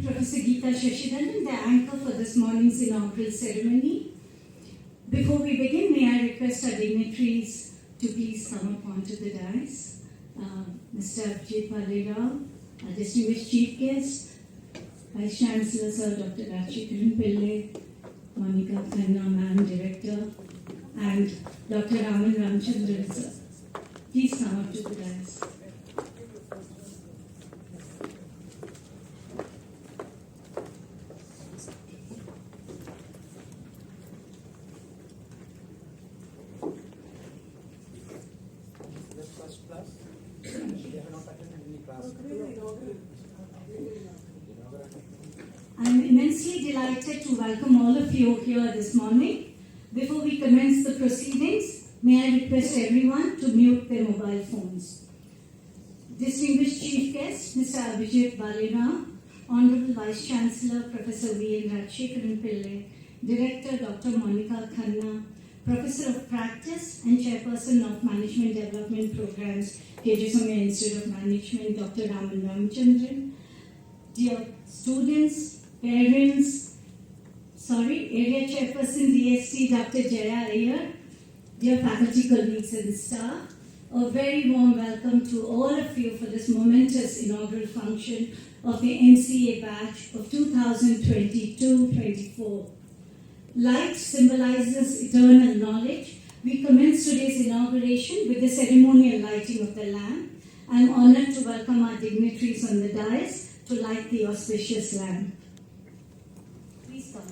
Professor Geeta Shashidandan, the anchor for this morning's inaugural ceremony. Before we begin, may I request our dignitaries to please come up onto the dais. Mr. Abhijit Bhalerao, our distinguished chief guest, Vice Chancellor Sir Dr. Rajshekaran Pillai, Monica Khanna, Ma'am Director, and Dr. Raman Ramchandran Sir. Please come up to the dais. I'm immensely delighted to welcome all of you here this morning. Before we commence the proceedings, may I request everyone to mute their mobile phones. Distinguished Chief Guest, Mr. Abhijit Bhalerao, Honorable Vice Chancellor Professor V. N. Rajshekaran Pillai, Director Dr. Monica Khanna, Professor of Practice and Chairperson of Management Development Programs, KJSIM Institute of Management, Dr. Raman Ramchandran, dear students, parents, Area Chairperson DST Dr. Jaya Iyer, dear faculty colleagues and staff, a very warm welcome to all of you for this momentous inaugural function of the MCA Batch of 2022-24. Light symbolizes eternal knowledge. We commence today's inauguration with the ceremonial lighting of the lamp. I am honored to welcome our dignitaries on the dais to light the auspicious lamp. Please come.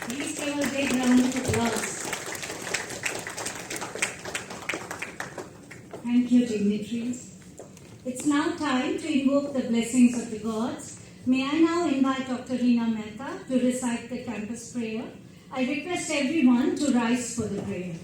Please give a big round of applause. Thank you, dignitaries. It's now time to invoke the blessings of the gods. May I now invite Dr. Reena Mehta to recite the campus prayer. I request everyone to rise for the prayer.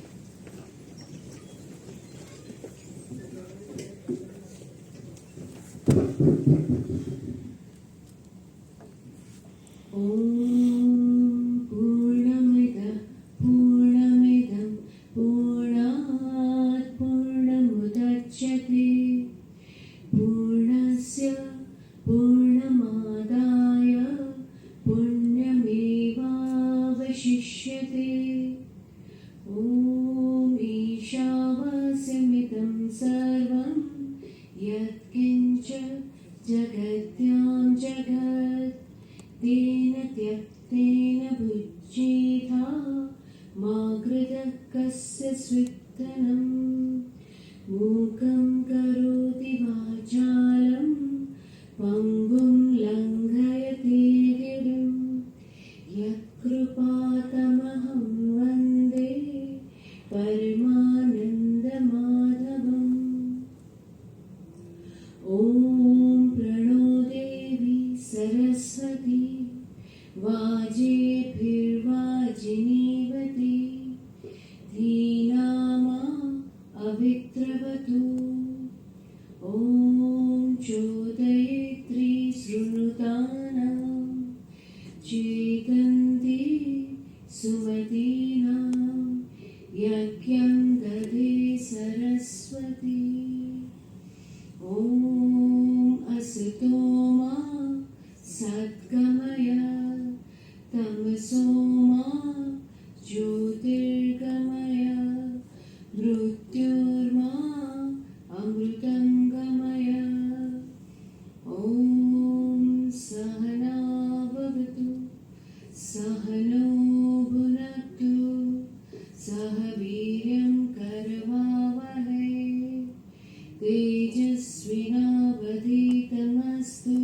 अवधीतमस्तु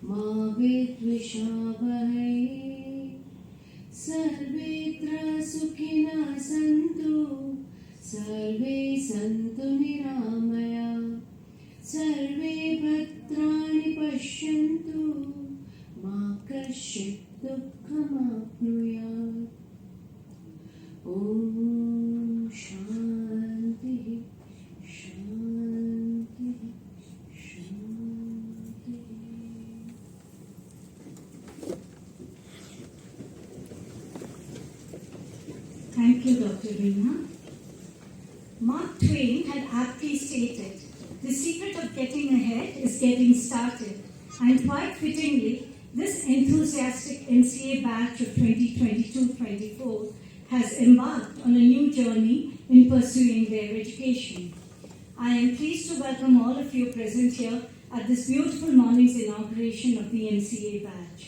मा विद्विषावहै सर्वेत्र सुखिनः सन्तु सर्वे सन्तु निरामया सर्वे भद्राणि पश्यन्तु मा कश्चित् दुःखमाप्नुयात् ॐ शान्तिः शान्तिः शान्तिः. Thank you, Dr. Reena. Mark Twain had aptly stated, "The secret of getting ahead is getting started." And quite fittingly, this enthusiastic MCA batch of 2022-24 has embarked on a new journey in pursuing their education. I am pleased to welcome all of you present here at this beautiful morning's inauguration of the MCA Batch.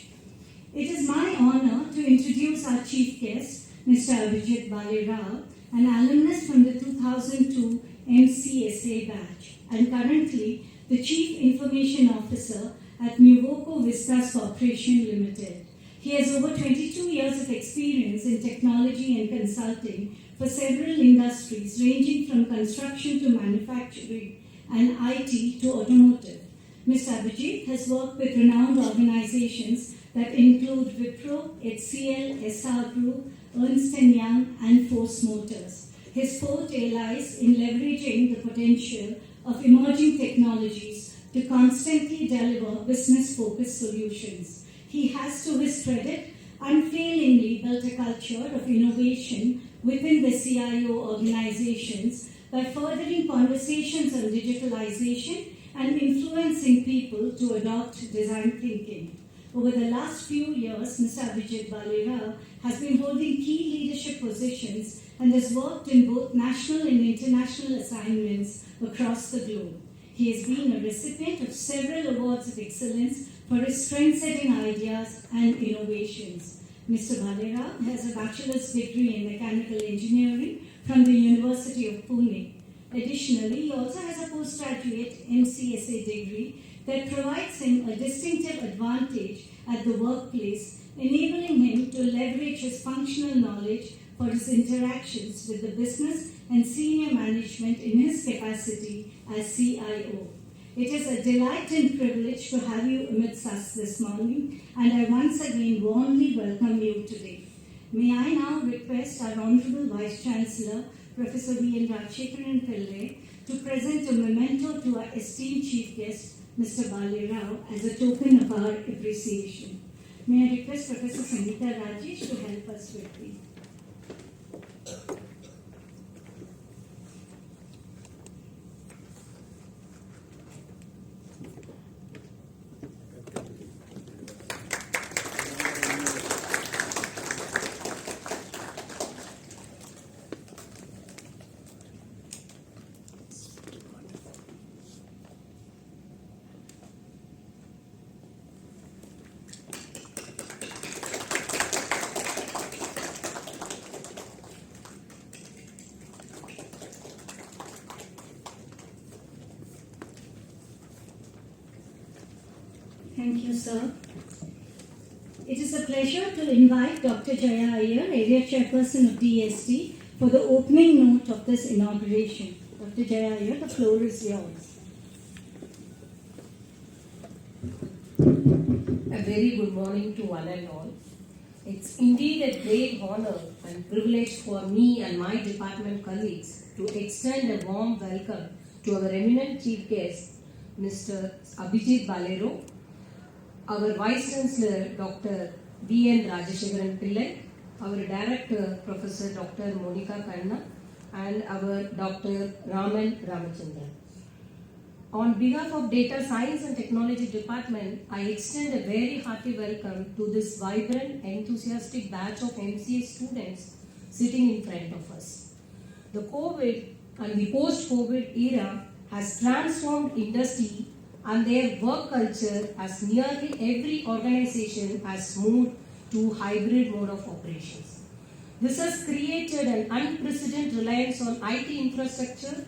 It is my honor to introduce our chief guest, Mr. Abhijit Bhalerao, an alumnus from the 2002 MCSA Batch and currently the Chief Information Officer at Nuvoco Vistas Corporation Limited. He has over 22 years of experience in technology and consulting for several industries ranging from construction to manufacturing and IT to automotive. Mr. Abhijit has worked with renowned organizations that include Wipro, HCL, SR Group, Ernst & Young and Force Motors. His forte lies in leveraging the potential of emerging technologies to constantly deliver business-focused solutions. He has, to his credit, unfailingly built a culture of innovation within the CIO organizations by furthering conversations on digitalization and influencing people to adopt design thinking. Over the last few years, Mr. Abhijit Bhalerao has been holding key leadership positions and has worked in both national and international assignments across the globe. He has been a recipient of several awards of excellence for his trend-setting ideas and innovations. Mr. Bhalerao has a bachelor's degree in mechanical engineering from the University of Pune. Additionally, he also has a postgraduate MCSA degree that provides him a distinctive advantage at the workplace, enabling him to leverage his functional knowledge for his interactions with the business and senior management in his capacity as CIO. It is a delight and privilege to have you amidst us this morning, and I once again warmly welcome you today. May I now request our Honorable Vice Chancellor, Professor V.N. Rajshekharan Pillai, to present a memento to our esteemed Chief Guest, Mr. Bhalerao, as a token of our appreciation. May I request Professor Sangeeta Rajesh to help us with the Thank you, sir. It is a pleasure to invite Dr. Jaya Iyer, Area Chairperson of DST, for the opening note of this inauguration. Dr. Jaya Iyer, the floor is yours. A very good morning to one and all. It's indeed a great honor and privilege for me and my department colleagues to extend a warm welcome to our eminent chief guest, Mr. Abhijit Bhalerao, our Vice Chancellor, Dr. V.N. Rajeshekaran Pillai, our Director, Professor Dr. Monica Kanna, and our Dr. Raman Ramachandran. On behalf of Data Science and Technology Department, I extend a very hearty welcome to this vibrant, enthusiastic batch of MCA students sitting in front of us. The COVID and the post-COVID era has transformed industry and their work culture as nearly every organization has moved to hybrid mode of operations. This has created an unprecedented reliance on IT infrastructure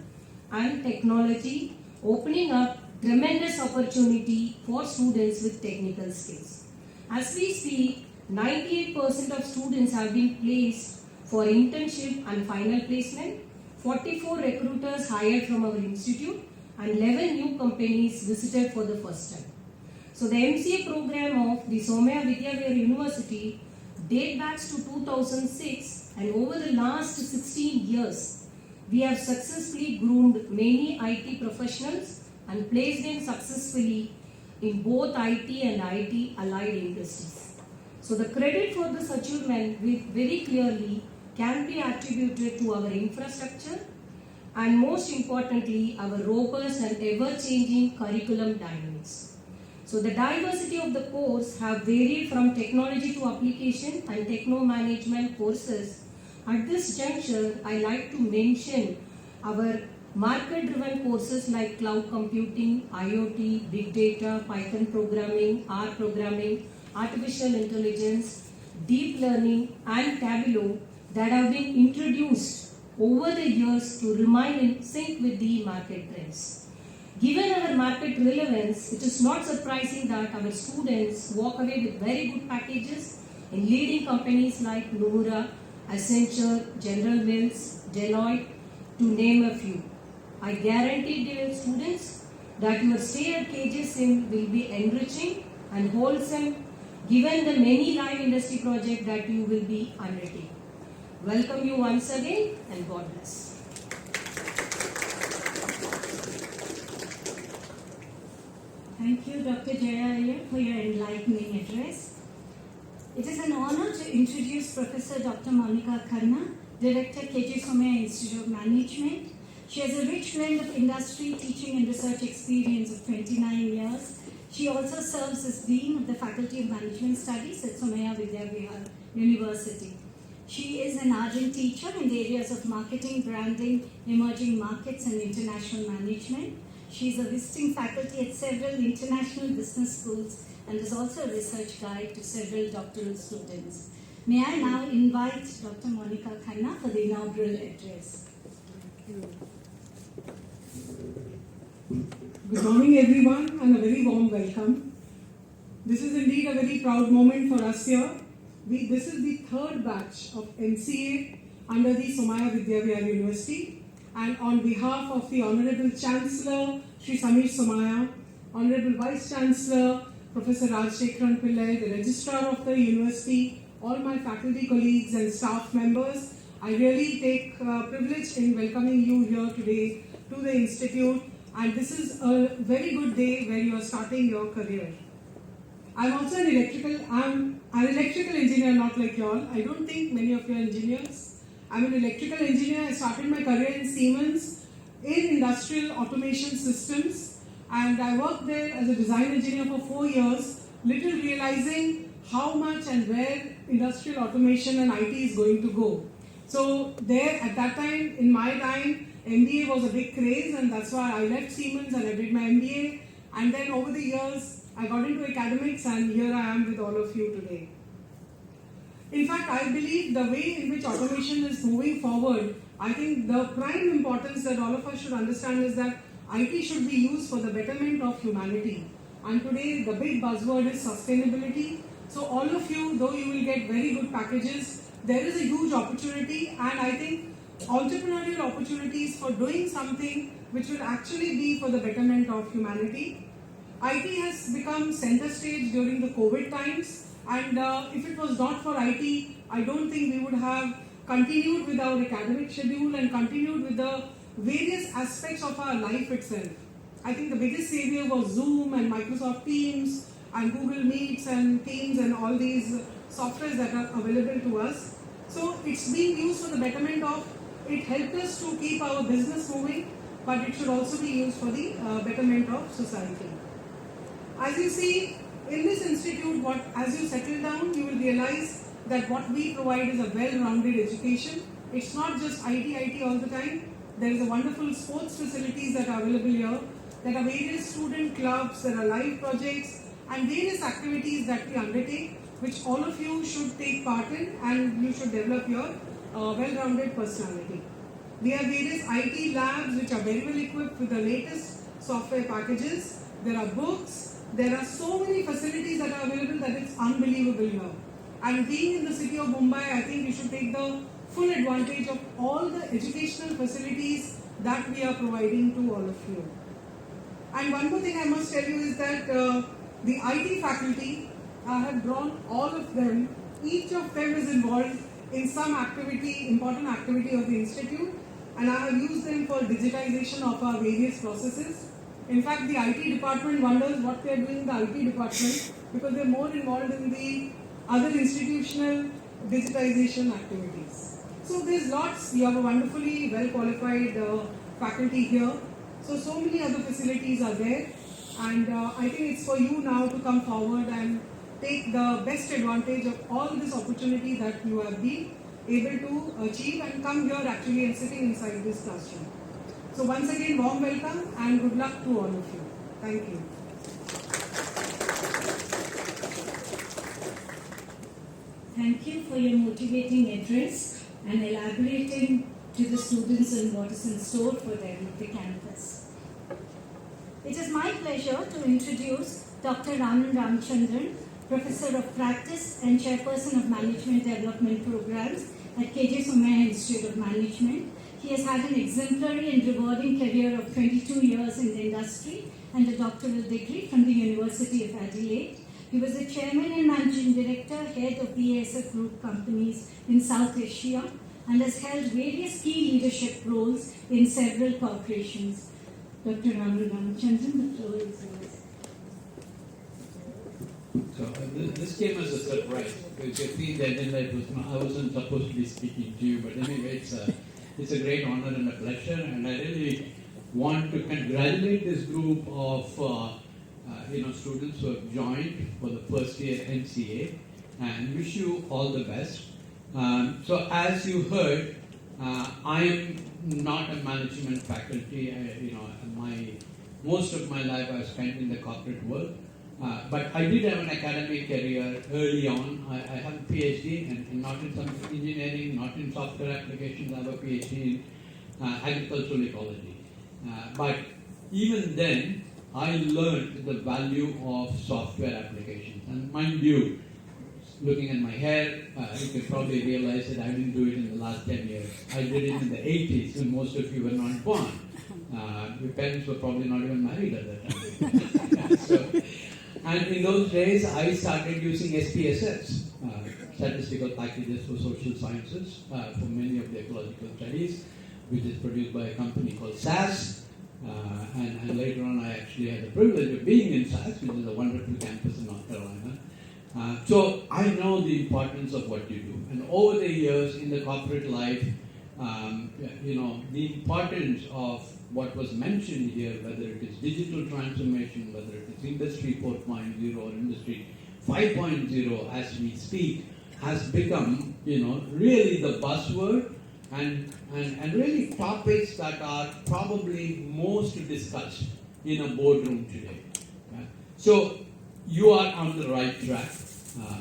and technology, opening up tremendous opportunity for students with technical skills. As we speak, 98% of students have been placed for internship and final placement, 44 recruiters hired from our institute, and 11 new companies visited for the first time. So the MCA program of the Somaiya Vidhyavihar University dates back to 2006, and over the last 16 years, we have successfully groomed many IT professionals and placed them successfully in both IT and IT allied industries. So the credit for this achievement very clearly can be attributed to our infrastructure and most importantly our robust and ever-changing curriculum dynamics. So the diversity of the course have varied from technology to application and techno-management courses. At this juncture, I like to mention our market-driven courses like cloud computing, IoT, big data, Python programming, R programming, artificial intelligence, deep learning and Tableau that have been introduced over the years to remain in sync with the market trends. Given our market relevance, it is not surprising that our students walk away with very good packages in leading companies like Nuvoco, Accenture, General Mills, Deloitte, to name a few. I guarantee dear students that your stay at KJSIM will be enriching and wholesome given the many live industry projects that you will be undertaking. Welcome you once again and God bless. Thank you, Dr. Jaya Iyer, for your enlightening address. It is an honor to introduce Professor Dr. Monica Khanna, Director, KJSIM Institute of Management. She has a rich blend of industry, teaching and research experience of 29 years. She also serves as Dean of the Faculty of Management Studies at Somaiya Vidhyavihar University. She is an ardent teacher in the areas of marketing, branding, emerging markets and international management. She is a visiting faculty at several international business schools and is also a research guide to several doctoral students. May I now invite Dr. Monica Khanna for the inaugural address. Good morning everyone and a very warm welcome. This is indeed a very proud moment for us here. This is the third batch of MCA under the Somaiya Vidhyavihar University, and on behalf of the Honorable Chancellor Shri Samir Somaiya, Honorable Vice Chancellor Professor Rajshekharan Pillai, the Registrar of the University, all my faculty colleagues and staff members, I really take privilege in welcoming you here today to the Institute, and this is a very good day where you are starting your career. I'm also an electrical engineer, not like you all. I don't think many of you are engineers. I'm an electrical engineer. I started my career in Siemens in industrial automation systems, and I worked there as a design engineer for 4 years, little realizing how much and where industrial automation and IT is going to go. So there, at that time, in my time, MBA was a big craze, and that's why I left Siemens and I did my MBA. And then over the years, I got into academics, and here I am with all of you today. In fact, I believe the way in which automation is moving forward, I think the prime importance that all of us should understand is that IT should be used for the betterment of humanity. And today, the big buzzword is sustainability. So all of you, though you will get very good packages, there is a huge opportunity, and I think entrepreneurial opportunities for doing something which will actually be for the betterment of humanity. IT has become center stage during the COVID times, and if it was not for IT, I don't think we would have continued with our academic schedule and continued with the various aspects of our life itself. I think the biggest savior was Zoom and Microsoft Teams and Google Meets and Teams and all these softwares that are available to us. So it's being used for the betterment of, it helped us to keep our business moving, but it should also be used for the betterment of society. As you see, in this institute, as you settle down, you will realize that what we provide is a well-rounded education. It's not just IT all the time. There is a wonderful sports facilities that are available here. There are various student clubs, there are live projects, and various activities that we undertake, which all of you should take part in, and you should develop your well-rounded personality. We have various IT labs which are very well equipped with the latest software packages, there are books, there are so many facilities that are available that it's unbelievable here. And being in the city of Mumbai, I think we should take the full advantage of all the educational facilities that we are providing to all of you. And one more thing I must tell you is that the IT faculty, I have drawn all of them. Each of them is involved in some activity, important activity of the institute, and I have used them for digitization of our various processes. In fact, the IT department wonders what they are doing in the IT department because they are more involved in the other institutional digitization activities. So there's lots. You have a wonderfully well qualified faculty here. So many other facilities are there, and I think it's for you now to come forward and take the best advantage of all this opportunity that you have been able to achieve and come here actually and sitting inside this classroom. So once again, warm welcome and good luck to all of you. Thank you. Thank you for your motivating address and elaborating to the students on what is in store for them at the campus. It is my pleasure to introduce Dr. Raman Ramachandran, Professor of Practice and Chairperson of Management Development Programs at KJSIM Institute of Management. He has had an exemplary and rewarding career of 22 years in the industry and a doctoral degree from the University of Adelaide. He was the Chairman and Managing Director, Head of BASF Group companies in South Asia, and has held various key leadership roles in several corporations. Dr. Raman Ramachandran, the floor is yours. So this came as a surprise because you see the agenda, I wasn't supposed to be speaking to you, but anyway, it's a great honor and a pleasure, and I really want to congratulate this group of students who have joined for the first year MCA and wish you all the best. So as you heard, I am not a management faculty. Most of my life I spent in the corporate world. But I did have an academic career early on. I have a PhD, and not in some engineering, not in software applications. I have a PhD in agricultural ecology. But even then, I learned the value of software applications. And mind you, looking at my hair, you can probably realize that I didn't do it in the last 10 years. I did it in the 80s, when most of you were not born. Your parents were probably not even married at that time. And in those days, I started using SPSS, Statistical Packages for Social Sciences, for many of the ecological studies, which is produced by a company called SAS. And later on, I actually had the privilege of being in SAS, which is a wonderful campus in North Carolina. So I know the importance of what you do. And over the years in the corporate life, the importance of what was mentioned here, whether it is digital transformation, whether it is Industry 4.0 or Industry 5.0 as we speak, has become, really the buzzword and really topics that are probably most discussed in a boardroom today. Okay? So you are on the right track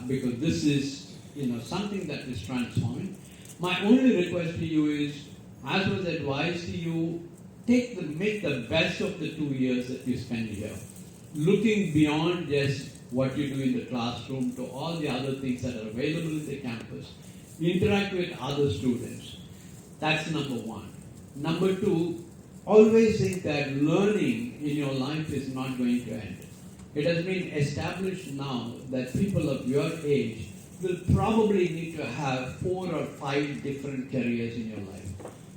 because this is, something that is transforming. My only request to you is, as was advised to you, make the best of the 2 years that you spend here. Looking beyond just what you do in the classroom to all the other things that are available in the campus. Interact with other students. That's number one. Number two, always think that learning in your life is not going to end. It has been established now that people of your age will probably need to have 4 or 5 different careers in your life.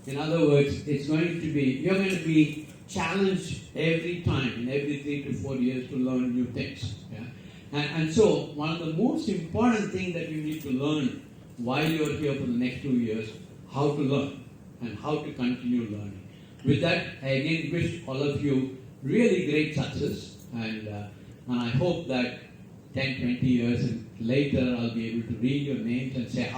In other words, you're going to be challenged every time, in every 3 to 4 years to learn new things. Yeah? And so, one of the most important things that you need to learn while you're here for the next 2 years, how to learn and how to continue learning. With that, I again wish all of you really great success, and I hope that 10, 20 years later, I'll be able to read your names and say,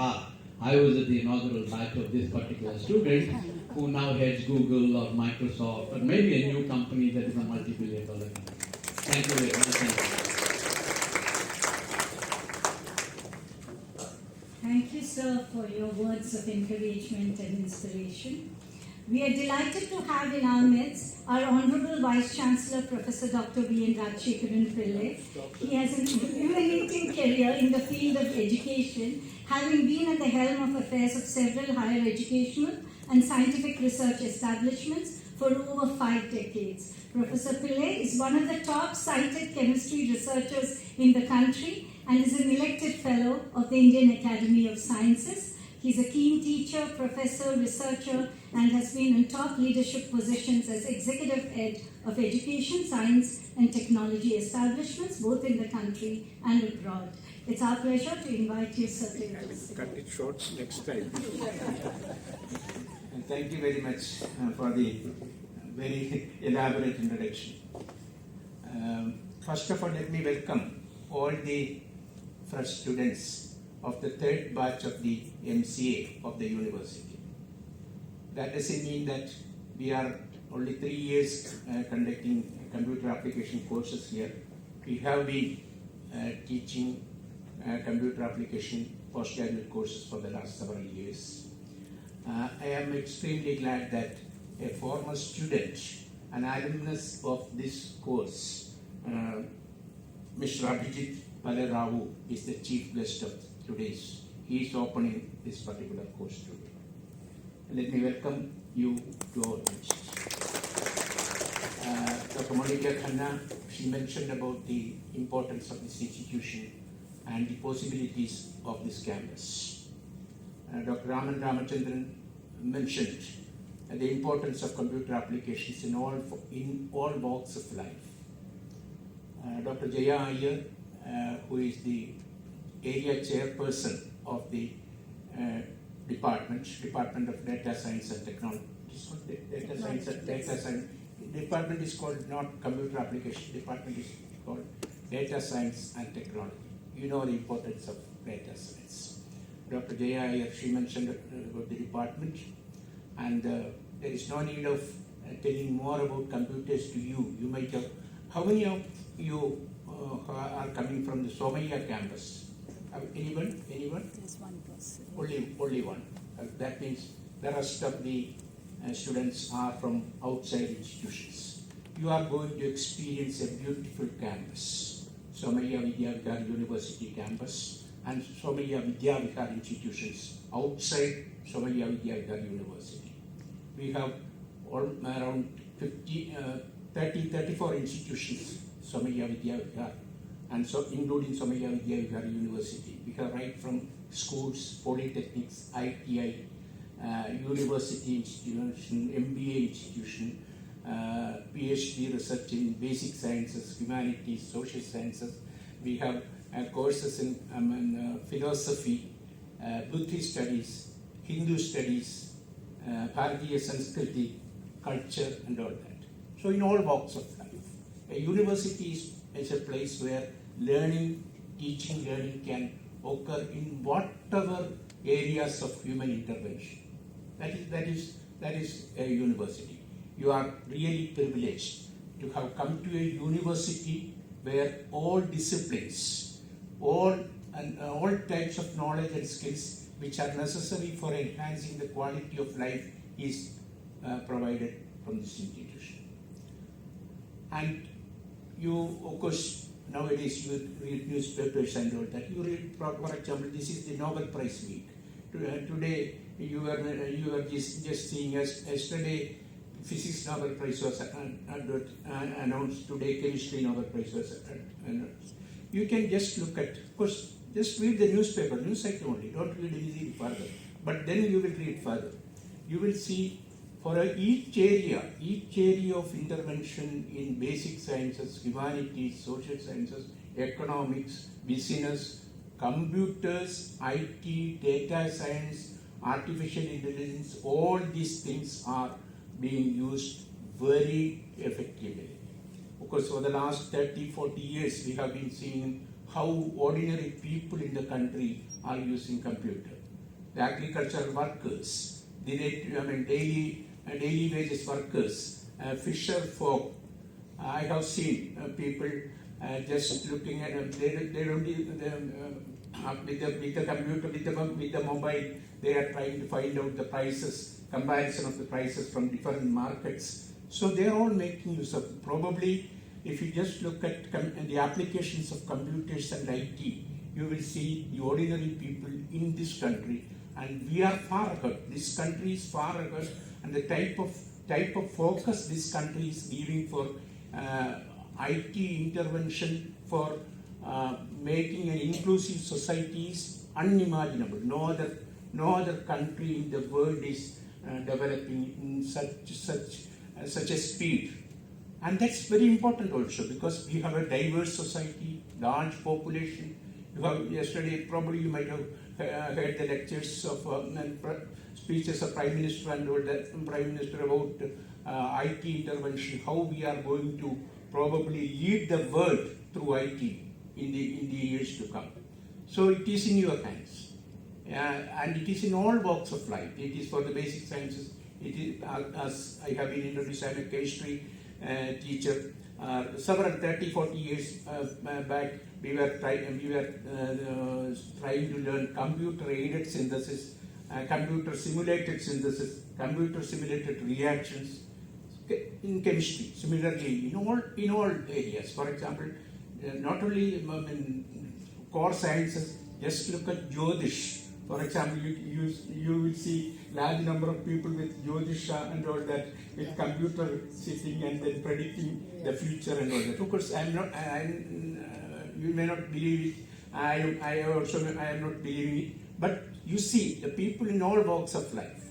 I was at the inaugural batch of this particular student who now heads Google or Microsoft or maybe a new company that is a multi-billion-dollar company. Thank you very much. Thank you, sir, for your words of encouragement and inspiration. We are delighted to have in our midst our Honorable Vice Chancellor, Professor Dr. V. N. Rajshekharan Pillai. He has an illuminating career in the field of education, having been at the helm of affairs of several higher educational and scientific research establishments for over 5 decades. Professor Pillai is one of the top cited chemistry researchers in the country and is an elected fellow of the Indian Academy of Sciences. He's a keen teacher, professor, researcher, and has been in top leadership positions as executive head of education, science, and technology establishments, both in the country and abroad. It's our pleasure to invite you, Sir. I will cut it short next time. And thank you very much for the very elaborate introduction. First of all, let me welcome all the fresh students of the third batch of the MCA of the university. That doesn't mean that we are only 3 years conducting computer application courses here. We have been teaching computer application postgraduate courses for the last several years. I am extremely glad that a former student, an alumnus of this course, Mr. Abhijit Bhalerao, is the chief guest of today's. He is opening this particular course today. Let me welcome you to our midst. Dr. Monica Khanna, she mentioned about the importance of this institution and the possibilities of this campus. Dr. Raman Ramachandran mentioned the importance of computer applications in all walks of life. Dr. Jaya Iyer, who is the area chairperson of the Department of Data Science and Technology. It's called Data Science and Data Science. Department is called not Computer Application. Department is called Data Science and Technology. You know the importance of data science. Dr. Jaya Iyer, she mentioned about the department, and there is no need of telling more about computers to you. You might have. How many of you are coming from the Somaiya campus? Anyone? There's one person. Only one. That means the rest of the students are from outside institutions. You are going to experience a beautiful campus, Somaiya Vidhyavihar University campus, and Somaiya Vidhyavihar institutions outside Somaiya Vidhyavihar University. We have around 34 institutions, Somaiya Vidhyavihar, and so including Somaiya Vidhyavihar University. We have right from schools, polytechnics, ITI, university institution, MBA institution, PhD research in basic sciences, humanities, social sciences. We have courses in philosophy, Buddhist studies, Hindu studies, Bharatiya Sanskriti, culture, and all that. So in all walks of life, a university is a place where teaching learning can occur in whatever areas of human intervention. That is a university. You are really privileged to have come to a university where all disciplines, all types of knowledge and skills which are necessary for enhancing the quality of life is provided from this institution. And you, of course, nowadays you read newspapers and all that. You read, for example, this is the Nobel Prize week. Today you were just seeing yesterday Physics Nobel Prize was announced. Today Chemistry Nobel Prize was announced. You can just look at, of course, just read the newspaper, news cycle only. Don't read anything further. But then you will read further. You will see for each area of intervention in basic sciences, humanities, social sciences, economics, business, computers, IT, data science, artificial intelligence, all these things are being used very effectively. Of course, for the last 30, 40 years, we have been seeing how ordinary people in the country are using computer. The agricultural workers, the daily wages workers, fisher folk. I have seen people just looking at them. They don't with the computer, with the mobile, they are trying to find out the prices, comparison of the prices from different markets. So they are all making use of, probably if you just look at the applications of computers and IT, you will see the ordinary people in this country, and we are far ahead. This country is far ahead, and the type of focus this country is giving for IT intervention for making an inclusive society is unimaginable. No other country in the world is developing in such a speed. And that's very important also, because we have a diverse society, large population. Yesterday, probably you might have heard the lectures of speeches of Prime Minister and all that, Prime Minister about IT intervention, how we are going to probably lead the world through IT in the years to come. So it is in your hands, and it is in all walks of life. It is for the basic sciences. It is, as I have been introduced, I am a chemistry teacher. Several 30-40 years back, we were trying to learn computer-aided synthesis, computer-simulated synthesis, computer-simulated reactions in chemistry. Similarly, in all areas. For example, not only core sciences. Just look at Jyotish. For example, you will see large number of people with Jyotisha and all that, with computer sitting and then predicting the future and all that. Of course, you may not believe it. I am not believing it. But you see, the people in all walks of life,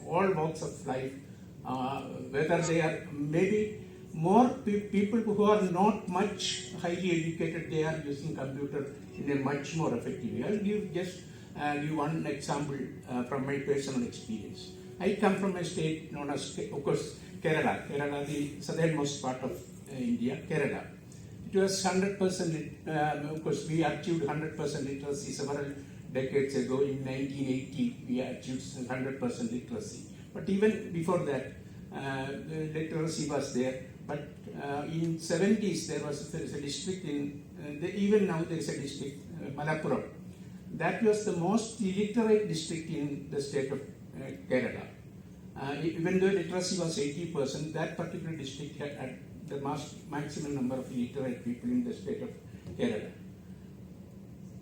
whether they are maybe more people who are not much highly educated, they are using computer in a much more effective way. I will give one example from my personal experience. I come from a state known as, of course, Kerala, the southernmost part of India, Kerala. It was 100%, of course, we achieved 100% literacy several decades ago. In 1980, we achieved 100% literacy. But even before that, the literacy was there. But in 70s, there was a district even now there is a district, Malappuram. That was the most illiterate district in the state of Kerala. Even though literacy was 80%, that particular district had the maximum number of illiterate people in the state of Kerala.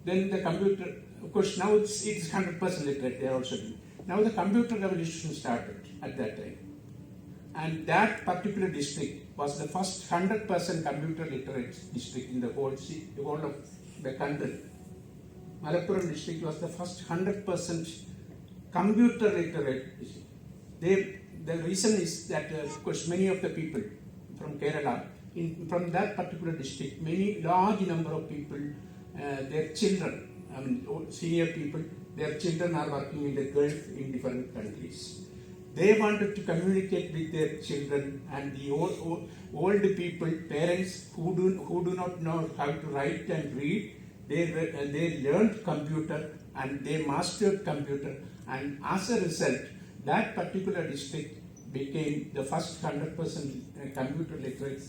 Then the computer, of course, now it's 100% literate, they are also doing. Now the computer revolution started at that time. And that particular district was the first 100% computer literate district in the whole of the country. Malappuram district was the first 100% computer literate district. The reason is that, of course, many of the people from Kerala, from that particular district, large number of people, their children, senior people, their children are working in the Gulf in different countries. They wanted to communicate with their children, and the old people, parents who do not know how to write and read, they learned computer and they mastered computer, and as a result, that particular district became the first 100% computer literate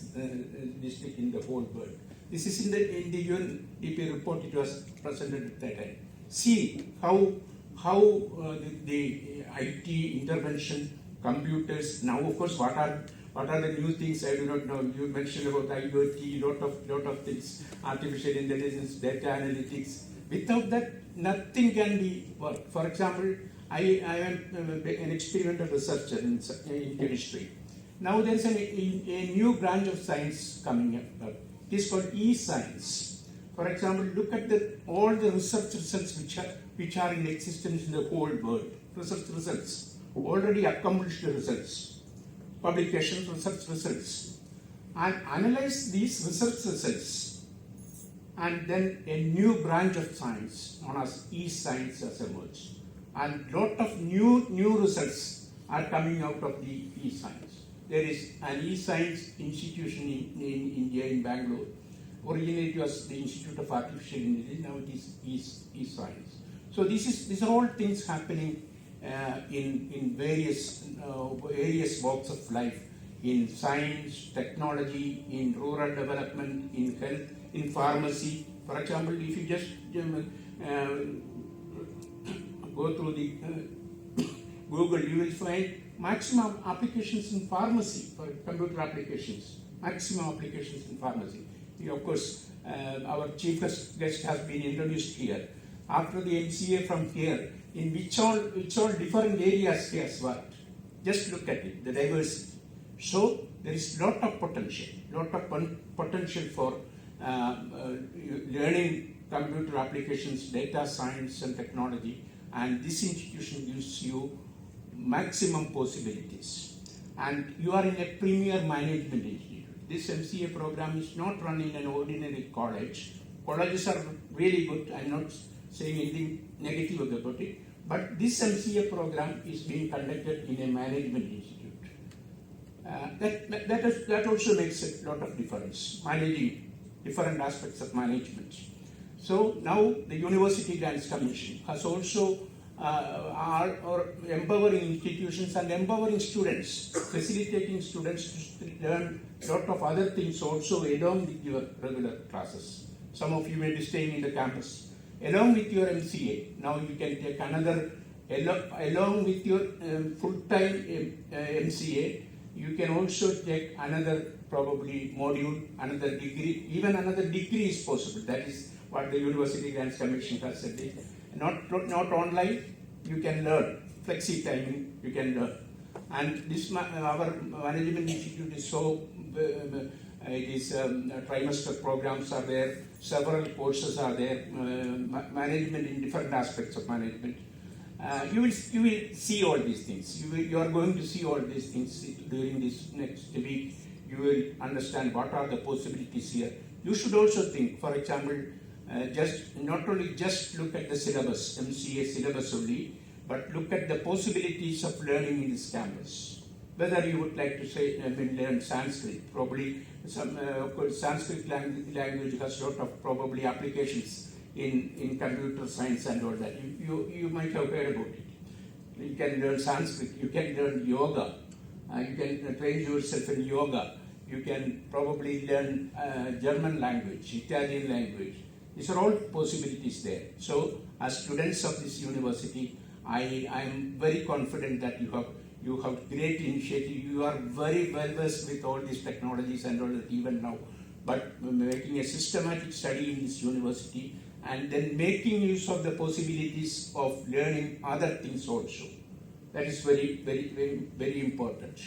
district in the whole world. This is in the UNDP report. It was presented at that time. See how the IT intervention, computers. Now, of course, what are the new things? I do not know. You mentioned about IoT, lot of things, artificial intelligence, data analytics. Without that, nothing can be worked. For example, I am an experimental researcher in chemistry. Now there is a new branch of science coming up. It is called e-science. For example, look at all the research results which are in existence in the whole world. Research results, already accomplished results, publications, research results, and analyze these research results, and then a new branch of science known as e-science has emerged. And lot of new results are coming out of the e-science. There is an e-science institution in India, in Bangalore. Originally it was the Institute of Artificial Intelligence, now it is e-science. So these are all things happening in various walks of life, in science, technology, in rural development, in health, in pharmacy. For example, if you just go through the Google, you will find maximum applications in pharmacy for computer applications, maximum applications in pharmacy. Of course, our chief guest has been introduced here. After the MCA from here, in which all different areas he has worked. Just look at it, the diversity. So there is lot of potential for learning computer applications, data science and technology, and this institution gives you maximum possibilities. And you are in a premier management institute. This MCA program is not run in an ordinary college. Colleges are really good. I'm not saying anything negative about it. But this MCA program is being conducted in a management institute. That also makes a lot of difference, managing different aspects of management. So now the University Grants Commission has also are empowering institutions and empowering students, facilitating students to learn a lot of other things also along with your regular classes. Some of you may be staying in the campus. Along with your MCA, now you can take another, along with your full-time MCA, you can also take another probably module, another degree, even another degree is possible. That is what the University Grants Commission has said. Not online, you can learn. Flexi timing, you can learn. And this our management institute is so, it is trimester programs are there, several courses are there, management in different aspects of management. You will see all these things. You are going to see all these things during this next week. You will understand what are the possibilities here. You should also think, for example, not only just look at the syllabus, MCA syllabus only, but look at the possibilities of learning in this campus. Whether you would like to say, learn Sanskrit, probably some, of course, Sanskrit language has a lot of probably applications in computer science and all that. You might have heard about it. You can learn Sanskrit, you can learn yoga, you can train yourself in yoga, you can probably learn German language, Italian language. These are all possibilities there. So, as students of this university, I am very confident that you have great initiative. You are very well versed with all these technologies and all that even now. But making a systematic study in this university and then making use of the possibilities of learning other things also. That is very, very, very, very important.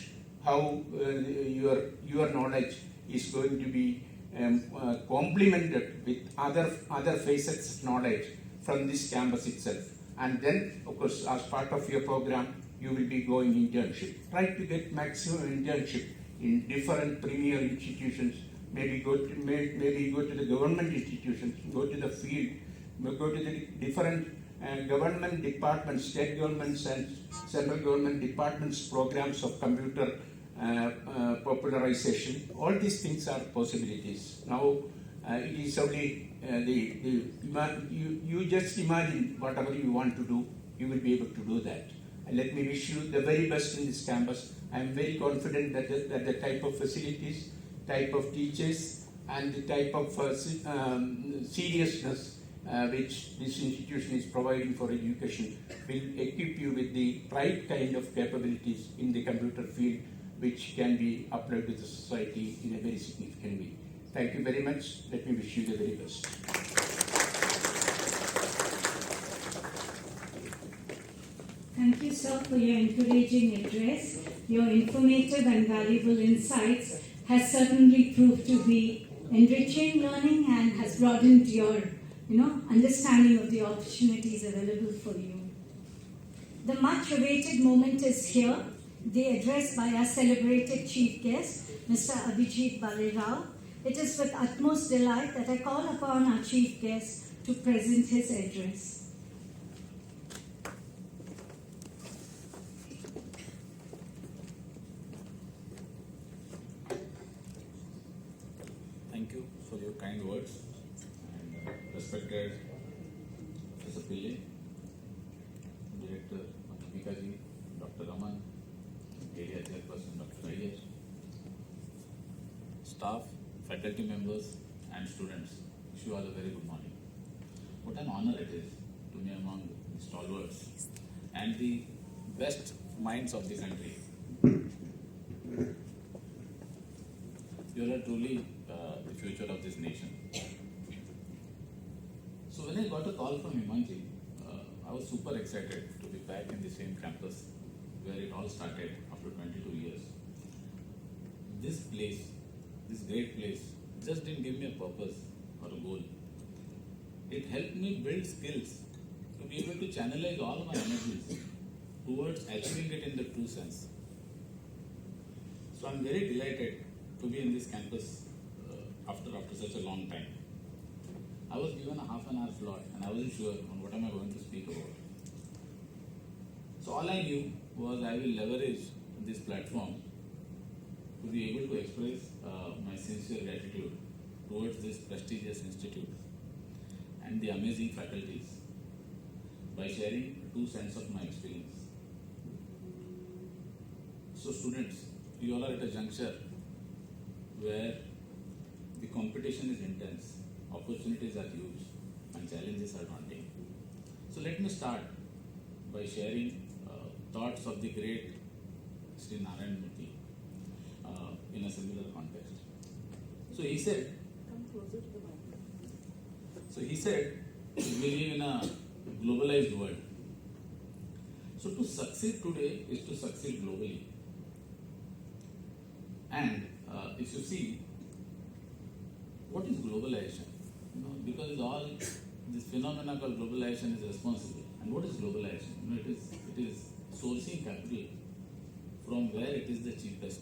How your knowledge is going to be complemented with other facets of knowledge from this campus itself. And then, of course, as part of your program, you will be going internship. Try to get maximum internship in different premier institutions. Maybe go to the government institutions, go to the field, go to the different government departments, state governments and central government departments programs of computer popularization. All these things are possibilities. Now it is only you just imagine whatever you want to do, you will be able to do that. And let me wish you the very best in this campus. I am very confident that the type of facilities, type of teachers, and the type of seriousness which this institution is providing for education will equip you with the right kind of capabilities in the computer field which can be applied to the society in a very significant way. Thank you very much. Let me wish you the very best. Thank you, sir, for your encouraging address. Your informative and valuable insights has certainly proved to be enriching learning and has broadened your understanding of the opportunities available for you. The much awaited moment is here. The address by our celebrated chief guest, Mr. Abhijit Bhalerao. It is with utmost delight that I call upon our chief guest to present his address. Thank you for your kind words and respected Professor Pillai, Director Bikaji, Dr. Raman, Area Chairperson Dr. Iyer, staff, faculty members and students. Wish you all a very good morning. What an honor it is to be among the stalwarts and the best minds of the country You are truly the future of this nation. So when I got a call from Himanji, I was super excited to be back in the same campus where it all started after 22 years. This place, this great place, just didn't give me a purpose or a goal. It helped me build skills to be able to channelize all my energies towards achieving it in the true sense. So I'm very delighted to be in this campus after such a long time. I was given a half an hour slot and I wasn't sure on what am I going to speak about. So all I knew was I will leverage this platform to be able to express my sincere gratitude towards this prestigious institute and the amazing faculties by sharing 2 cents of my experience. So students, you all are at a juncture where the competition is intense, opportunities are huge, and challenges are daunting. So let me start by sharing thoughts of the great Sri Narayan Murthy in a similar context. So he said, we live in a globalized world. So to succeed today is to succeed globally. And if you see, what is globalization? Because all this phenomena called globalization is responsible. And what is globalization? It is sourcing capital from where it is the cheapest.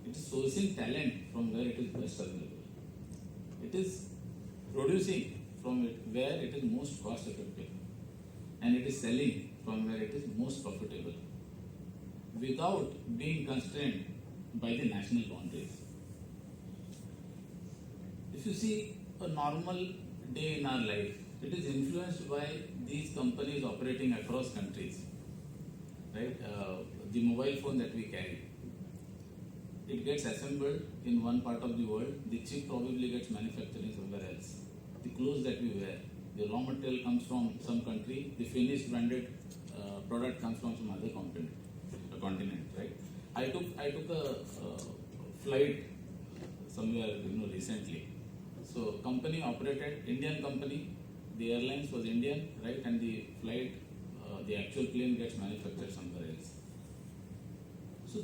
It is sourcing talent from where it is best available. It is producing from where it is most cost effective. And it is selling from where it is most profitable, without being constrained by the national boundaries. If you see a normal day in our life, it is influenced by these companies operating across countries, right? The mobile phone that we carry, it gets assembled in one part of the world, the chip probably gets manufactured somewhere else. The clothes that we wear, the raw material comes from some country, the finished branded product comes from some other continent, right? I took a flight somewhere recently. So company operated, Indian company, the airlines was Indian, right? And the flight, the actual plane gets manufactured somewhere else. So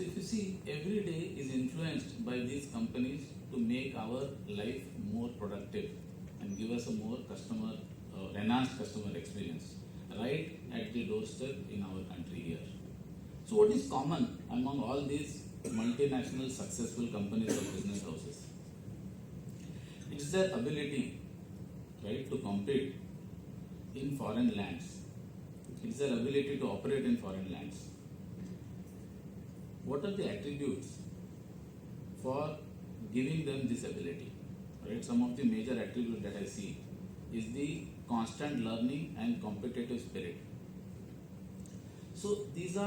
if you see, every day is influenced by these companies to make our life more productive and give us a more enhanced customer experience right at the doorstep in our country here. So what is common among all these multinational successful companies or business houses? It's their ability, right, to compete in foreign lands. It's their ability to operate in foreign lands. What are the attributes for giving them this ability? Right? Some of the major attributes that I see is the constant learning and competitive spirit. So these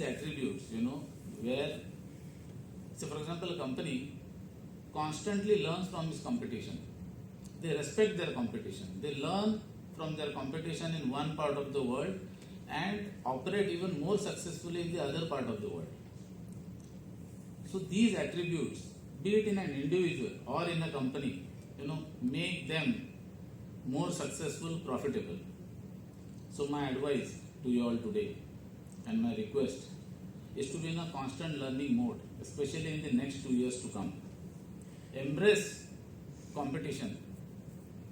attributes, where, so for example, a company constantly learns from its competition. They respect their competition. They learn from their competition in one part of the world and operate even more successfully in the other part of the world. So these attributes, be it in an individual or in a company, make them more successful, profitable. So my advice to you all today and my request is to be in a constant learning mode, especially in the next 2 years to come. Embrace competition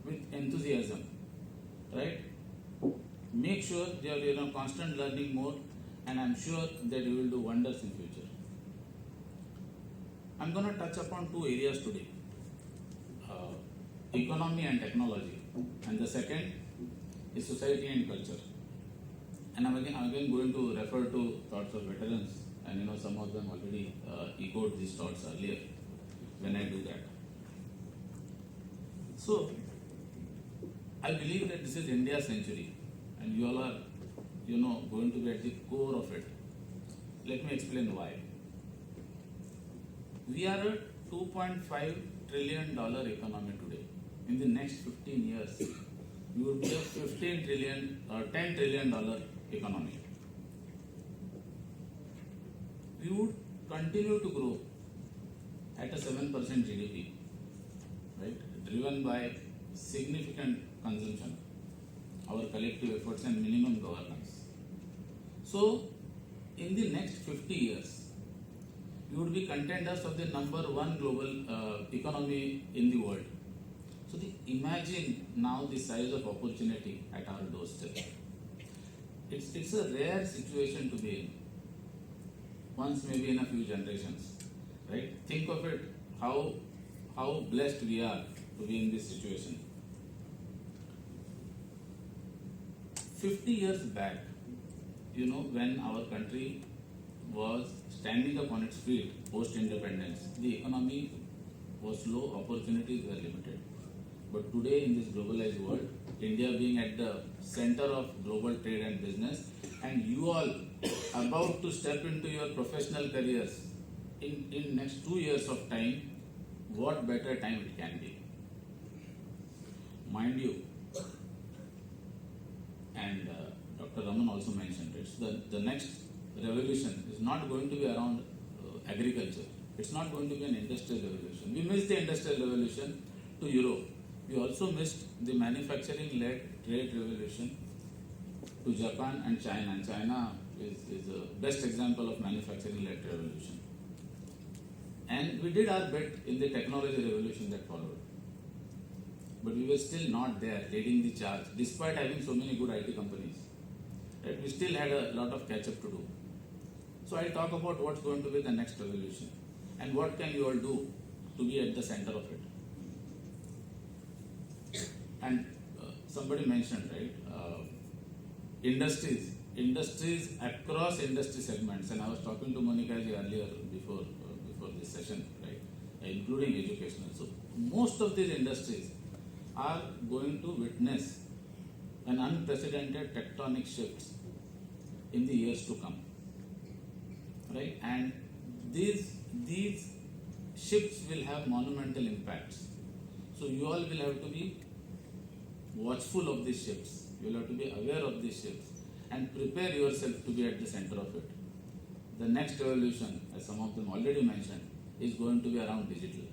with enthusiasm, right? Make sure you are in a constant learning mode, and I'm sure that you will do wonders in future. I'm going to touch upon 2 areas today, economy and technology, and the second is society and culture. And I'm again going to refer to thoughts of veterans, and some of them already echoed these thoughts earlier when I do that. So I believe that this is India's century, and you all are, going to be at the core of it. Let me explain why. We are a $2.5 trillion economy today. In the next 15 years, we will be a $10 trillion economy. We would continue to grow at a 7% GDP, right? Driven by significant consumption, our collective efforts and minimum governance. So, in the next 50 years, we would be contenders of the #1 global economy in the world. So, imagine now the size of opportunity at our doorstep. It's a rare situation to be in. Once maybe in a few generations, right? Think of it, how blessed we are to be in this situation. 50 years back, when our country was standing up on its feet post-independence, the economy was low, opportunities were limited. But today in this globalized world, India being at the center of global trade and business, and you all about to step into your professional careers in next 2 years of time, what better time it can be? Mind you, and Dr. Raman also mentioned it, the next revolution is not going to be around agriculture. It's not going to be an industrial revolution. We missed the industrial revolution to Europe. We also missed the manufacturing-led trade revolution to Japan and China. And China is the best example of manufacturing-led revolution. And we did our bit in the technology revolution that followed. But we were still not there leading the charge, despite having so many good IT companies. Right? We still had a lot of catch-up to do. So I'll talk about what's going to be the next revolution and what can you all do to be at the center of it. And somebody mentioned, right, industries across industry segments, and I was talking to Monica ji earlier before this session, right, including educational. So most of these industries are going to witness an unprecedented tectonic shifts in the years to come, right? And these shifts will have monumental impacts. So you all will have to be watchful of these shifts. You will have to be aware of these shifts and prepare yourself to be at the center of it. The next revolution, as some of them already mentioned, is going to be around digital.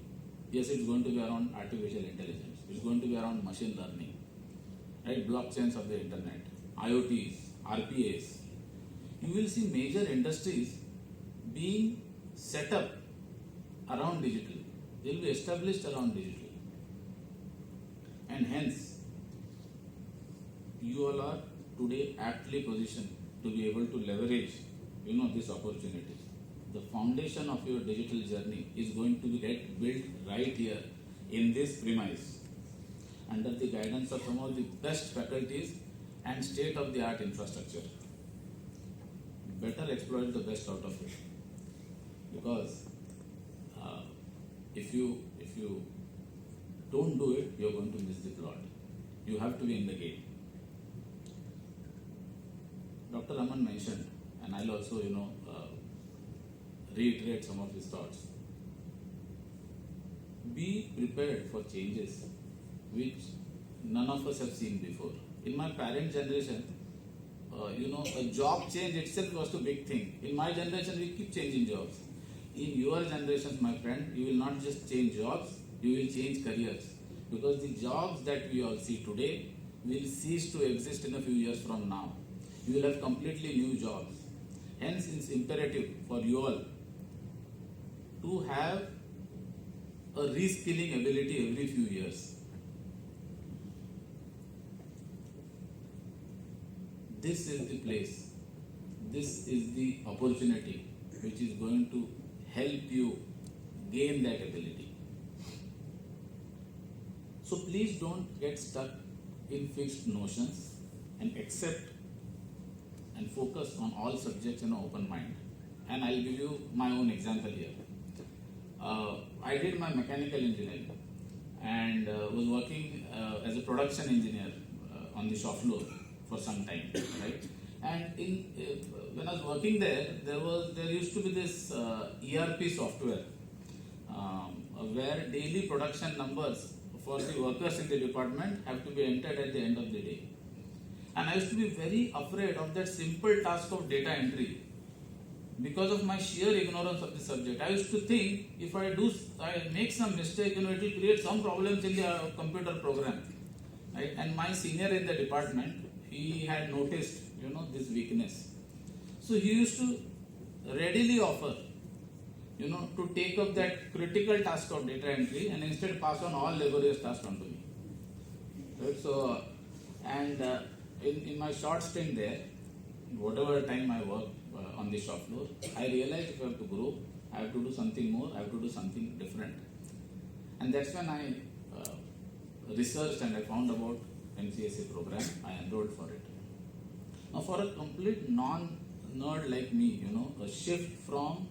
Yes, it's going to be around artificial intelligence. It's going to be around machine learning, right? Blockchains of the internet, IoTs, RPAs. You will see major industries being set up around digital. They will be established around digital. And hence, you all are today aptly positioned to be able to leverage, this opportunity. The foundation of your digital journey is going to be built right here in this premise, under the guidance of some of the best faculties and state-of-the-art infrastructure. Better exploit the best out of it, because if you don't do it, you're going to miss the plot. You have to be in the game. Dr. Raman mentioned, and I'll also, reiterate some of his thoughts. Be prepared for changes which none of us have seen before. In my parent generation, a job change itself was a big thing. In my generation, we keep changing jobs. In your generations, my friend, you will not just change jobs, you will change careers. Because the jobs that we all see today will cease to exist in a few years from now. You will have completely new jobs. Hence, it's imperative for you all to have a reskilling ability every few years. This is the place, this is the opportunity which is going to help you gain that ability. So please don't get stuck in fixed notions and accept and focus on all subjects in an open mind. And I'll give you my own example here. I did my mechanical engineering and was working as a production engineer on the shop floor for some time, right? And when I was working there, there used to be this ERP software where daily production numbers for the workers in the department have to be entered at the end of the day. And I used to be very afraid of that simple task of data entry. because of my sheer ignorance of the subject. I used to think if I make some mistake, it will create some problems in the computer program. Right? And my senior in the department, he had noticed, this weakness. So he used to readily offer, to take up that critical task of data entry and instead pass on all laborious tasks onto me. Right? So, and in my short stint there, whatever time I worked on the shop floor, I realized if I have to grow, I have to do something more, I have to do something different. And that's when I researched and I found about MCSA program. I enrolled for it. Now for a complete non-nerd like me, a shift from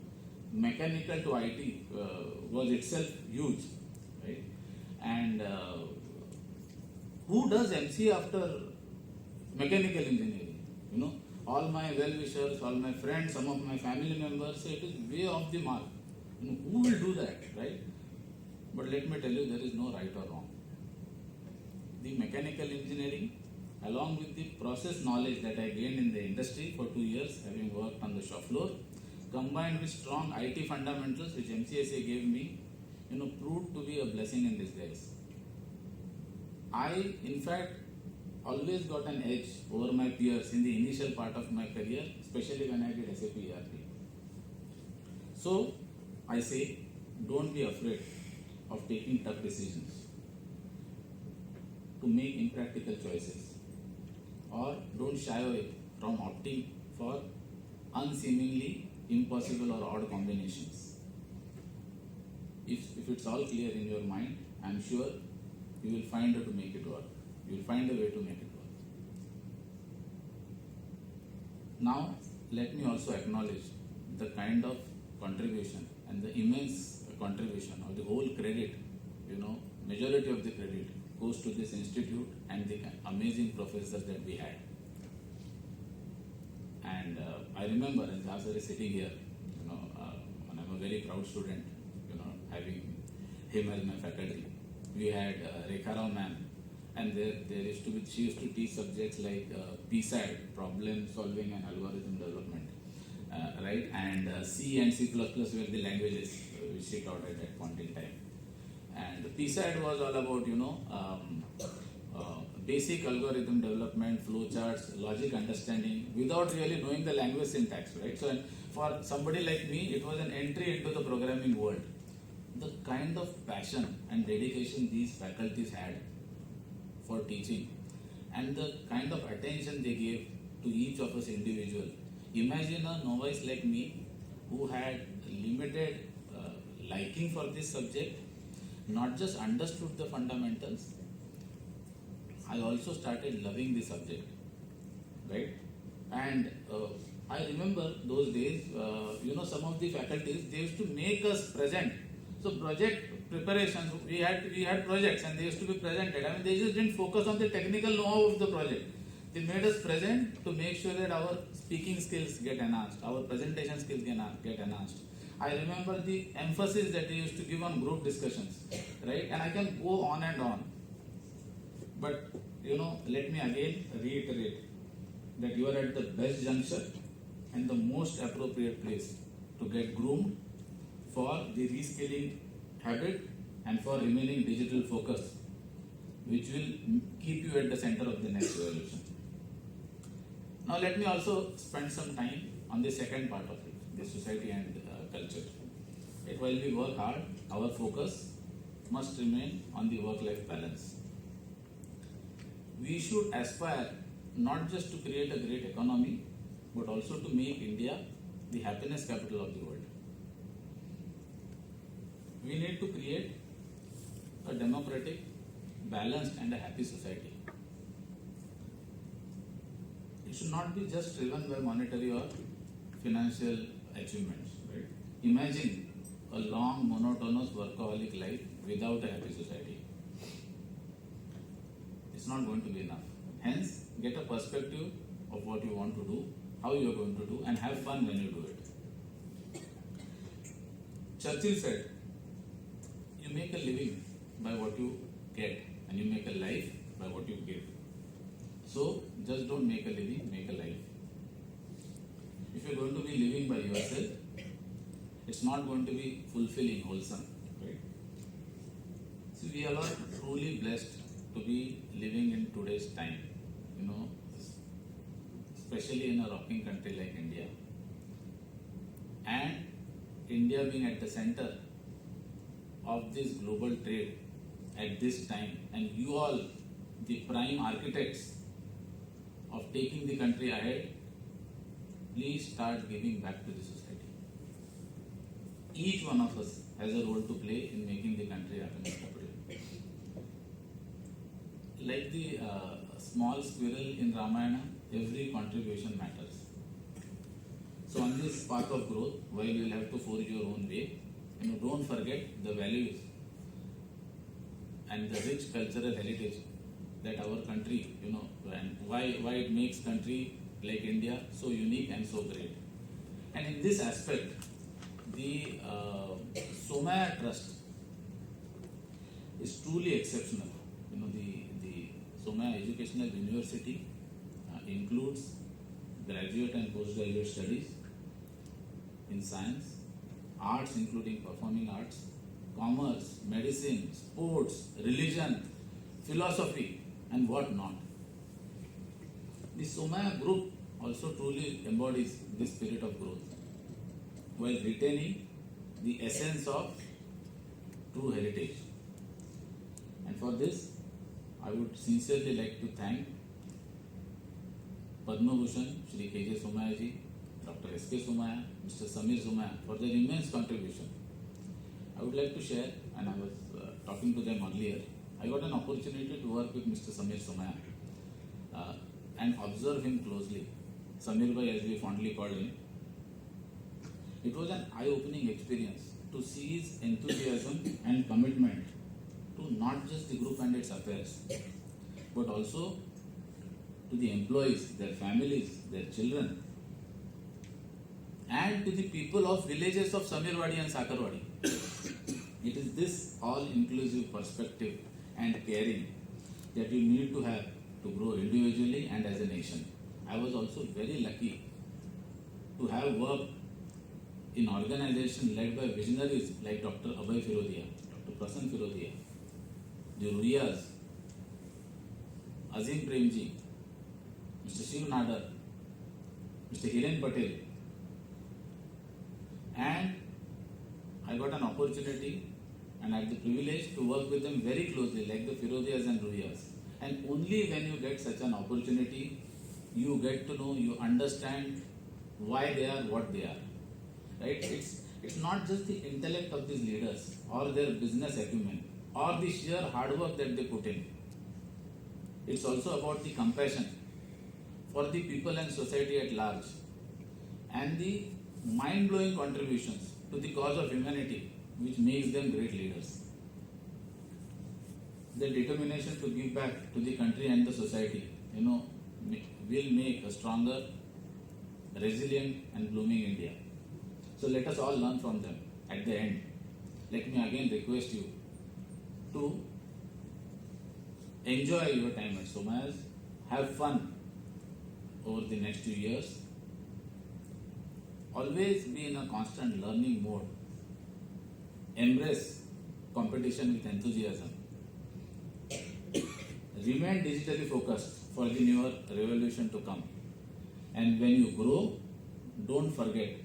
mechanical to IT was itself huge, right? And who does MCA after mechanical engineering? All my well-wishers, all my friends, some of my family members say it is way off the mark. Who will do that, right? But let me tell you, there is no right or wrong. The mechanical engineering, along with the process knowledge that I gained in the industry for 2 years, having worked on the shop floor, combined with strong IT fundamentals which MCSA gave me, proved to be a blessing in disguise. I, in fact, always got an edge over my peers in the initial part of my career, especially when I did SAP ERP. So, I say, don't be afraid of taking tough decisions, to make impractical choices, or don't shy away from opting for unseemingly impossible or odd combinations. If it's all clear in your mind, I'm sure you will find a way to make it work. You will find a way to make it work. Now, let me also acknowledge the kind of contribution and the immense contribution or the whole credit, majority of the credit goes to this institute and the amazing professors that we had. And I remember as Jasar is sitting here, and I'm a very proud student, having him as my faculty. We had Rekha Rao ma'am, and she used to teach subjects like PSAD, problem solving and algorithm development, right? And C and C++ were the languages which she taught at that point in time. And PSAD was all about, basic algorithm development, flowcharts, logic understanding, without really knowing the language syntax, right? So for somebody like me, it was an entry into the programming world. The kind of passion and dedication these faculties had for teaching and the kind of attention they gave to each of us individual. Imagine a novice like me who had limited liking for this subject, not just understood the fundamentals, I also started loving the subject, right? And I remember those days, some of the faculties, they used to make us present. So project preparations, we had projects and they used to be presented. I mean, they just didn't focus on the technical know-how of the project. They made us present to make sure that our speaking skills get enhanced, our presentation skills get enhanced. I remember the emphasis that they used to give on group discussions, right? And I can go on and on. But, let me again reiterate that you are at the best juncture and the most appropriate place to get groomed for the reskilling habit and for remaining digital focused, which will keep you at the center of the next revolution. Now let me also spend some time on the second part of it, the society and culture. That while we work hard, our focus must remain on the work-life balance. We should aspire not just to create a great economy, but also to make India the happiness capital of the world. We need to create a democratic, balanced and a happy society. It should not be just driven by monetary or financial achievements, right? Imagine a long, monotonous, workaholic life without a happy society. It's not going to be enough. Hence, get a perspective of what you want to do, how you are going to do, and have fun when you do it. Churchill said, you make a living by what you get, and you make a life by what you give. So, just don't make a living, make a life. If you you're going to be living by yourself, it's not going to be fulfilling, wholesome, right? So we are all truly blessed to be living in today's time, you know, especially in a rocking country like India. And India being at the center of this global trade at this time, and you all, the prime architects of taking the country ahead, please start giving back to the society. Each one of us has a role to play in making the country happen. Like the small squirrel in Ramayana, every contribution matters. So on this path of growth, while you will have to forge your own way, don't forget the values and the rich cultural heritage that our country, and why it makes country like India so unique and so great. And in this aspect, the Somaiya Trust is truly exceptional. The Somaiya Educational University includes graduate and postgraduate studies in science, arts including performing arts, commerce, medicine, sports, religion, philosophy, and what not. The Somaiya group also truly embodies this spirit of growth while retaining the essence of true heritage. And for this, I would sincerely like to thank Padma Bhushan, Shri KJ Somaiya ji, Dr. S.K. Somaiya, Mr. Samir Somaiya for their immense contribution. I would like to share, and I was talking to them earlier, I got an opportunity to work with Mr. Samir Somaiya and observe him closely. Samir Bhai, as we fondly called him. It was an eye-opening experience to see his enthusiasm and commitment to not just the group and its affairs, but also to the employees, their families, their children, and to the people of villages of Samirwadi and Sakarwadi. It is this all-inclusive perspective and caring that you need to have to grow individually and as a nation. I was also very lucky to have worked in organizations led by visionaries like Dr. Abhay Firodia, Dr. Prasann Firodia, the Ruriyas, Azim Premji, Mr. Shiv Nadar, Mr. Hiren Patel, and I got an opportunity and I had the privilege to work with them very closely, like the Firodias and Ruriyas. And only when you get such an opportunity, you get to know, you understand why they are what they are. Right? It's not just the intellect of these leaders or their business acumen or the sheer hard work that they put in. It's also about the compassion for the people and society at large and the mind-blowing contributions to the cause of humanity which makes them great leaders. Their determination to give back to the country and the society, will make a stronger, resilient and blooming India. So let us all learn from them. At the end, let me again request you to enjoy your time at Somaiya, have fun over the next 2 years, always be in a constant learning mode, embrace competition with enthusiasm, remain digitally focused for the newer revolution to come, and when you grow, don't forget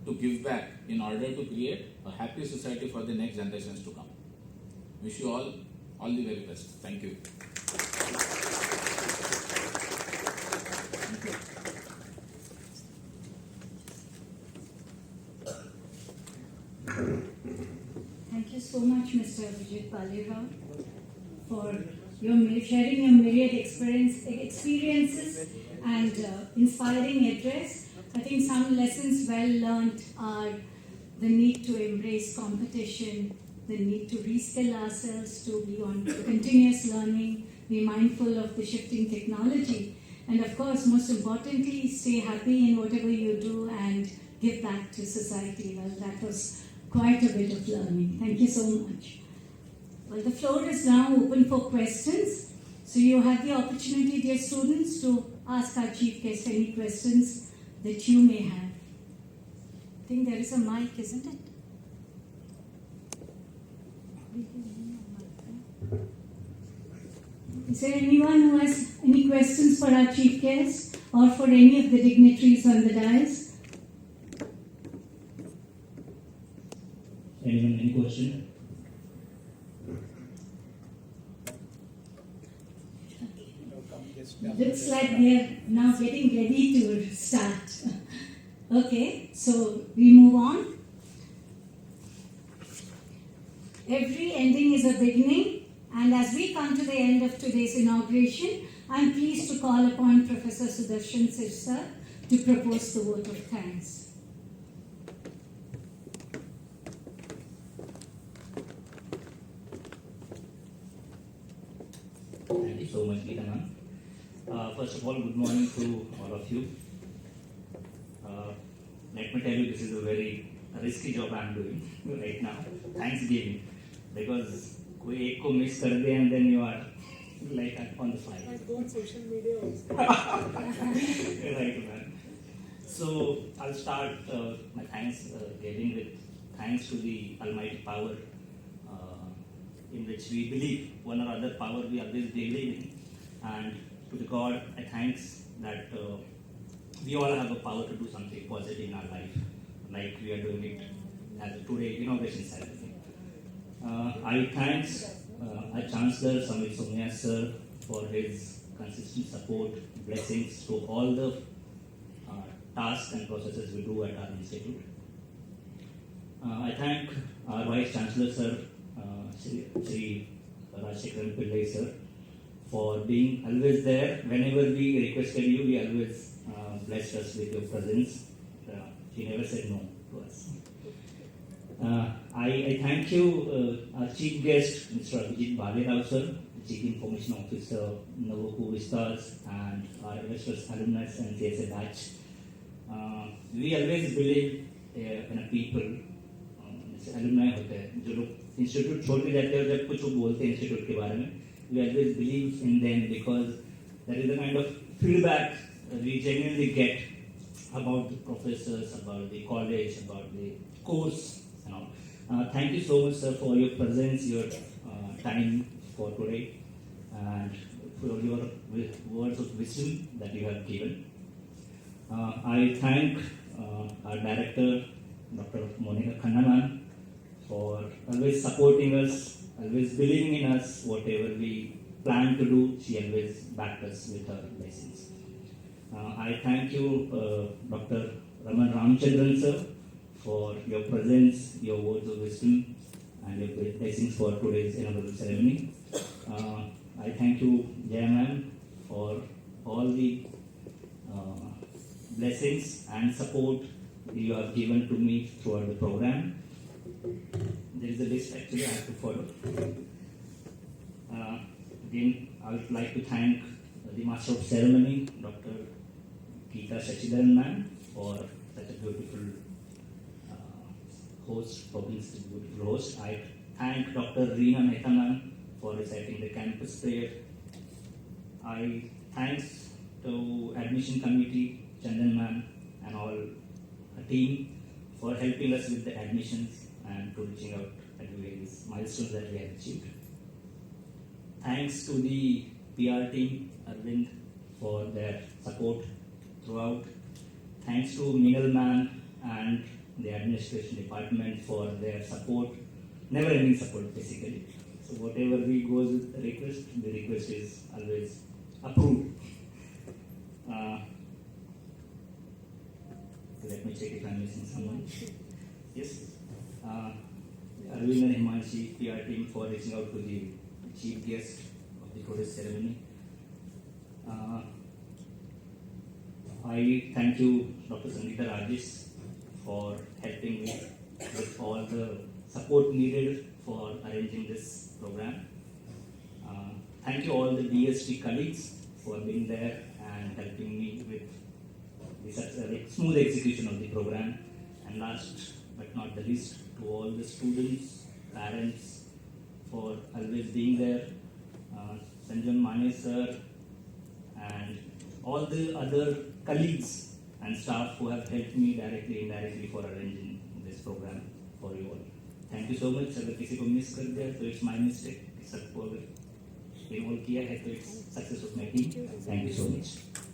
to give back in order to create a happy society for the next generations to come. Wish you all the very best. Thank you. Thank you so much, Mr. Abhijit Bhalerao, for sharing your myriad experiences and inspiring address. I think some lessons well learned are the need to embrace competition, the need to reskill ourselves, to be on continuous learning, be mindful of the shifting technology, and of course, most importantly, stay happy in whatever you do and give back to society. Well, that was quite a bit of learning. Thank you so much. Well, the floor is now open for questions. So you have the opportunity, dear students, to ask our chief guest any questions that you may have. I think there is a mic, isn't it? Is there anyone who has any questions for our chief guest or for any of the dignitaries on the dais? Anyone, any question? Looks like we are now getting ready to start. Okay, so we move on. Every ending is a beginning, and as we come to the end of today's inauguration, I am pleased to call upon Professor Sudarshan Sir to propose the vote of thanks. Thank you so much, Geeta ma'am. First of all, good morning to all of you. Let me tell you, this is a very risky job I am doing right now. Thanksgiving, because कोई एक को miss कर दे and then you are like on the fly. I go on social media also. Right, man. So I'll start my thanks giving with thanks to the Almighty Power, in which we believe, one or other power we always believe in, and to the God I thanks that we all have a power to do something positive in our life, like we are doing it as today inauguration ceremony. I thanks our Chancellor Somaiya sir for his consistent support, blessings to all the tasks and processes we do at our institute. I thank our Vice Chancellor sir, Sri Rajshekaran Pillai sir, for being always there. Whenever we requested you, we always blessed us with your presence. He never said no to us. I thank you, our chief guest, Mr. Abhijit Bhalerao sir, Chief Information Officer, Nuvoco Vistas, and our illustrious alumnus and MCSA Batch. We always believe in a people, जैसे alumni होते हैं, जो लोग institute छोड़ के जाते हैं और जब कुछ वो बोलते हैं इंस्टीट्यूट के बारे में, we always believe in them because that is the kind of feedback we genuinely get about the professors, about the college, about the course, and all. Thank you so much, sir, for your presence, your time for today, and for your words of wisdom that you have given. I thank our director, Dr. Monica Khannaman, for always supporting us, always believing in us. Whatever we plan to do, she always backed us with her blessings. I thank you, Dr. Raman Ramchandran sir, for your presence, your words of wisdom, and your blessings for today's inaugural ceremony. I thank you, Jaya ma'am, for all the blessings and support you have given to me throughout the program. There is a list actually I have to follow. Again, I would like to thank the Master of Ceremony, Dr. Geeta Shachidaran ma'am, for such a beautiful host, for being such a beautiful host. I thank Dr. Reena Mehta ma'am for reciting the campus prayer. I thanks to admission committee, Chandan ma'am, and all a team for helping us with the admissions and to reaching out at the various milestones that we have achieved. Thanks to the PR team, Arvind, for their support throughout. Thanks to Minal ma'am and the administration department for their support, never-ending support basically. So whatever we go with the request is always approved. Let me check if I'm missing someone. Yes. Arvind and Himanshi, PR team, for reaching out to the chief guest of the today's ceremony. I thank you, Dr. Sangeeta Rajesh, for helping me with all the support needed for arranging this program. Thank you all the DST colleagues for being there and helping me with the smooth execution of the program. And last but not the least, to all the students, parents, for always being there. Sanjan Mane sir and all the other colleagues and staff who have helped me directly, indirectly for arranging this program for you all. Thank you so much. अगर किसी को miss कर दिया तो it's my mistake. सबको अगर involve किया है तो it's success of my team. Thank you so much.